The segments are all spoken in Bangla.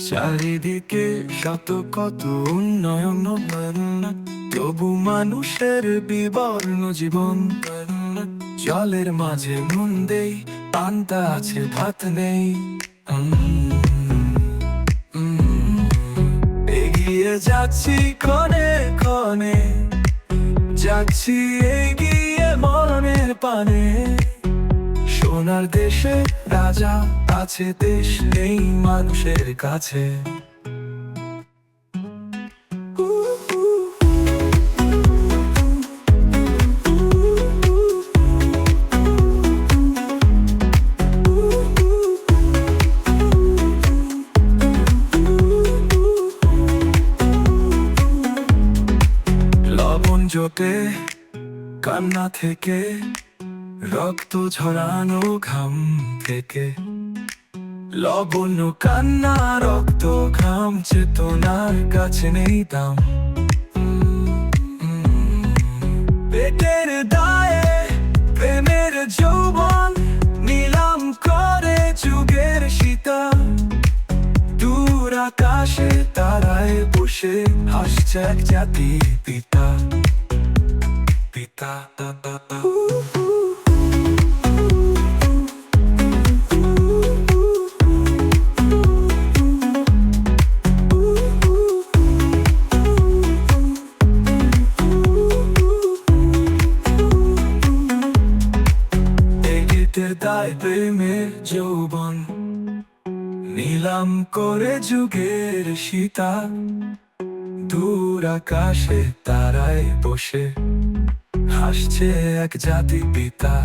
চারিদিকে শত কত উন্নয়ন, তবু মানুষের বিবর্ণ জীবন। জলের মাঝে নুন দেই, পান্তা আছে ভাত নেই। এগিয়ে যাচ্ছি ক্ষণে ক্ষণে, যাচ্ছি এগিয়ে মরণের পানে। সোনার দেশে রাজা আছে, দেশ নেই মানুষের কাছে। লবণ জোটে কান্না থেকে, রক্ত ঝরানো ঘাম থেকে। লবণ কান্না রক্ত ঘাম, চেতনার কাছে নেই দাম। পেটের দায়ে প্রেমের যৌবন, নিলাম করে যুগের সীতা। দূর আকাশে তারায় বসে হাসছে এক জাতির পিতা। পিতা দায় প্রেমের যৌবন, নিলাম করে যুগের সীতা। দূর আকাশে তারায় বসে হাসছে এক জাতি পিতা।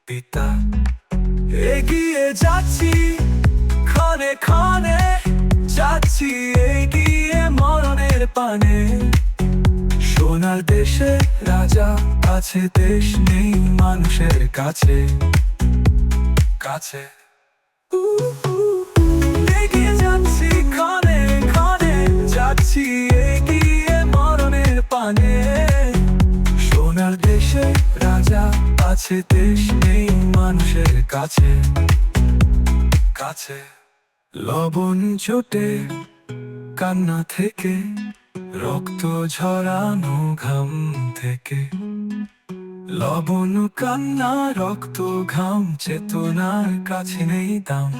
পিতা এগিয়ে যাচ্ছি ক্ষণে ক্ষণে, যাচ্ছি এগিয়ে মরণের পানে। সোনার দেশে রাজা আছে, দেশ নেই মানুষের কাছে। কাছে এগিয়ে যাচ্ছি ক্ষণে ক্ষণে, যাচ্ছি এগিয়ে মরণের পানে। সোনার দেশে রাজা আছে, দেশ নেই মানুষের কাছে। কাছে লবণ জোটে কান্না থেকে, রক্ত ঝরানো ঘাম থেকে। লবণ কান্না রক্ত ঘাম, চেতনার কাছে নেই দাম।